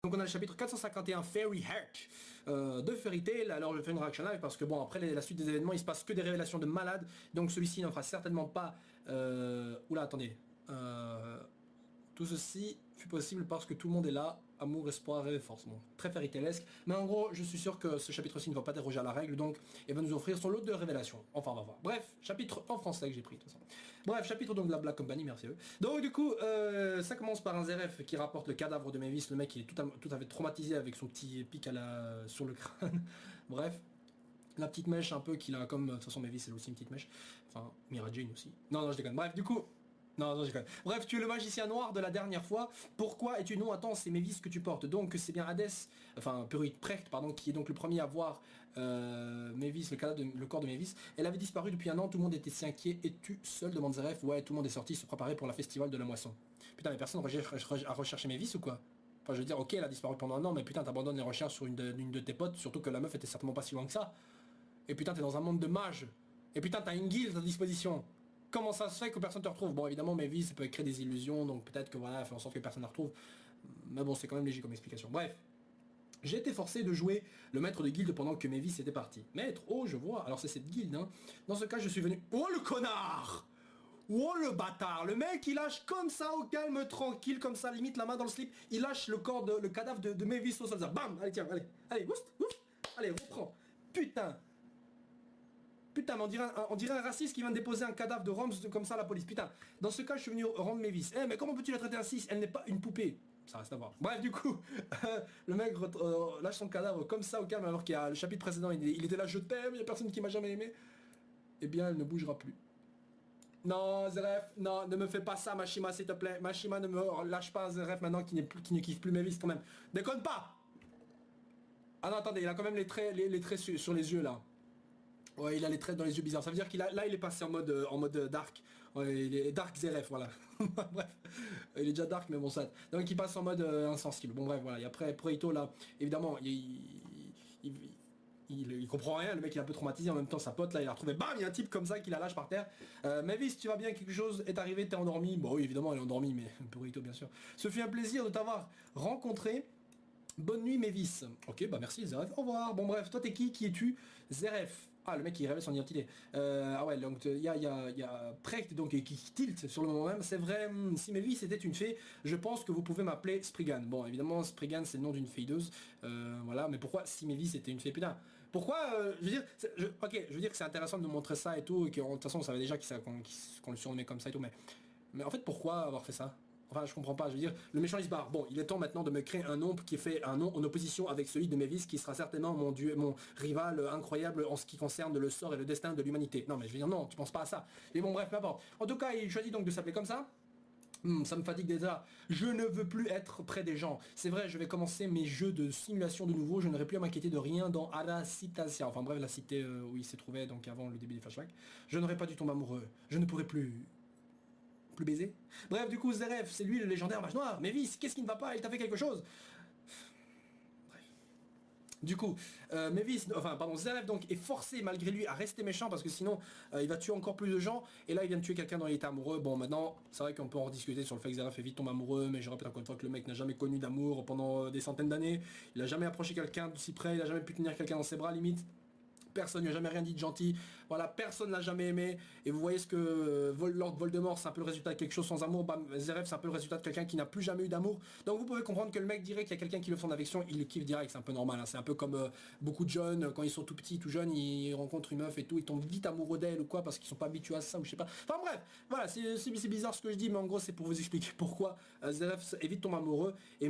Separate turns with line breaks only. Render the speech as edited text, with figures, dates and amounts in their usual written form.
Donc on a le chapitre 451 Fairy Heart de Fairy Tail. Alors je fais une réaction live parce que bon, après la suite des événements, il se passe que des révélations de malades. Donc celui-ci n'en fera certainement pas... Oula, attendez. Tout ceci fut possible parce que tout le monde est là. Amour, espoir et force. Bon, très fairy tailesque. Mais en gros, je suis sûr que ce chapitre-ci ne va pas déroger à la règle. Donc, il va nous offrir son lot de révélations. Enfin, on va voir. Bref, chapitre en français que j'ai pris de toute façon. Bref, chapitre donc de la Black Company, merci à eux. Donc du coup, ça commence par un Zeref qui rapporte le cadavre de Mavis. Le mec, il est tout à fait traumatisé avec son petit pic sur le crâne. Bref. La petite mèche un peu qu'il a comme... De toute façon, Mavis, c'est aussi une petite mèche. Enfin, Mira Jane aussi. Non, non, je déconne. Bref, du coup... Non, je déconne. Bref, tu es le magicien noir de la dernière fois. Pourquoi es-tu non? Attends, c'est Mavis que tu portes. Donc c'est bien Hadès, enfin Precht, pardon, qui est donc le premier à voir Mavis, le corps de Mavis. Elle avait disparu depuis un an, tout le monde était si inquiet. Es-tu seul? Demande Zeref. Ouais, tout le monde est sorti se préparer pour la festival de la moisson. Putain, mais personne à rechercher Mavis ou quoi? Enfin, je veux dire, ok, elle a disparu pendant un an, mais putain, t'abandonnes les recherches sur une de tes potes, surtout que la meuf était certainement pas si loin que ça. Et putain, t'es dans un monde de mages. Et putain, t'as une guilde à disposition. Comment ça se fait que personne te retrouve? Bon, évidemment, Mavis, ça peut créer des illusions, donc peut-être que voilà, faire en sorte que personne ne la retrouve. Mais bon, c'est quand même léger comme explication. Bref. J'ai été forcé de jouer le maître de guilde pendant que Mavis était parti. Maître, oh, je vois. Alors c'est cette guilde, hein. Dans ce cas, je suis venu... Oh, le connard! Oh, le bâtard! Le mec, il lâche comme ça, au calme, tranquille, comme ça, limite la main dans le slip. Il lâche le cadavre de Mavis au sol. Bam! Allez, tiens, allez. Allez, ouf, ouf. Allez, reprends. Putain! Putain, mais on dirait un raciste qui vient de déposer un cadavre de Roms comme ça à la police. Putain, dans ce cas, je suis venu rendre Mavis. Eh, mais comment peux-tu la traiter ainsi? Elle n'est pas une poupée. Ça reste à voir. Bref, du coup, le mec lâche son cadavre comme ça au calme, alors qu'il y a le chapitre précédent, il était là, je t'aime, il n'y a personne qui m'a jamais aimé. Eh bien, elle ne bougera plus. Non, Zeref, non, ne me fais pas ça, Mashima, s'il te plaît. Mashima, ne me lâche pas, Zeref, maintenant qui ne kiffe plus Mavis quand même. Déconne pas! Ah non, attendez, il a quand même les traits sur les yeux, là. Ouais, il a les traits dans les yeux bizarres. Ça veut dire qu'il a, là, il est passé en mode dark. Ouais, il est dark Zeref, voilà. Bref, il est déjà dark, mais bon, ça. Donc il passe en mode insensible. Bon, bref, voilà. Et après, Preito, là, évidemment, il comprend rien. Le mec, il est un peu traumatisé. En même temps, sa pote, là, il a retrouvé, bam, il y a un type comme ça qui la lâche par terre. Mavis, tu vas bien? Quelque chose est arrivé? T'es endormi? Bon, oui, évidemment, elle est endormie, mais Preito, bien sûr. Ce fut un plaisir de t'avoir rencontré. Bonne nuit Mavis. Ok, bah merci Zeref, au revoir. Bon bref, toi t'es qui? Qui es-tu? Zeref. Ah, le mec qui révèle son identité. Ah ouais, donc il y a Precht donc, qui tilt sur le moment même. C'est vrai, si Mavis était une fée, je pense que vous pouvez m'appeler Spriggan. Bon, évidemment, Spriggan c'est le nom d'une feideuse. Voilà, mais pourquoi si Mavis était une fée? Putain, pourquoi je veux dire, ok, je veux dire que c'est intéressant de nous montrer ça et tout, et que de toute façon on savait déjà qu'on le surnommait comme ça et tout, mais en fait pourquoi avoir fait ça? Enfin, je comprends pas, je veux dire, le méchant il se barre. Bon, il est temps maintenant de me créer un nom qui fait un nom en opposition avec celui de Mavis, qui sera certainement mon rival incroyable en ce qui concerne le sort et le destin de l'humanité. Non, mais je veux dire, non, tu penses pas à ça. Mais bon, bref, peu importe. En tout cas, il choisit donc de s'appeler comme ça. Ça me fatigue déjà. Je ne veux plus être près des gens. C'est vrai, je vais commencer mes jeux de simulation de nouveau. Je n'aurai plus à m'inquiéter de rien dans Aracitasia. Enfin bref, la cité où il s'est trouvé, donc avant le début des flashbacks. Je n'aurai pas dû tomber amoureux. Je ne pourrai plus baiser. Bref, du coup, Zeref, c'est lui le légendaire mage noir. Mavis, qu'est-ce qui ne va pas? Il t'a fait quelque chose? Bref. Du coup, Zeref donc est forcé malgré lui à rester méchant parce que sinon il va tuer encore plus de gens. Et là il vient de tuer quelqu'un dont il était amoureux. Bon, maintenant c'est vrai qu'on peut en rediscuter sur le fait que Zeref est vite tombé amoureux, mais je répète encore une fois que le mec n'a jamais connu d'amour pendant des centaines d'années. Il a jamais approché quelqu'un de si près, il a jamais pu tenir quelqu'un dans ses bras limite. Personne n'a jamais rien dit de gentil, voilà, personne l'a jamais aimé, et vous voyez ce que Lord Voldemort, c'est un peu le résultat de quelque chose sans amour, bam, Zeref c'est un peu le résultat de quelqu'un qui n'a plus jamais eu d'amour, donc vous pouvez comprendre que le mec dirait qu'il y a quelqu'un qui le fait en affection, il le kiffe direct, c'est un peu normal, hein. C'est un peu comme beaucoup de jeunes, quand ils sont tout petits, tout jeunes, ils rencontrent une meuf et tout, ils tombent vite amoureux d'elle ou quoi, parce qu'ils sont pas habitués à ça, ou je sais pas, enfin bref, voilà, c'est bizarre ce que je dis, mais en gros c'est pour vous expliquer pourquoi Zeref est vite tombé amoureux, et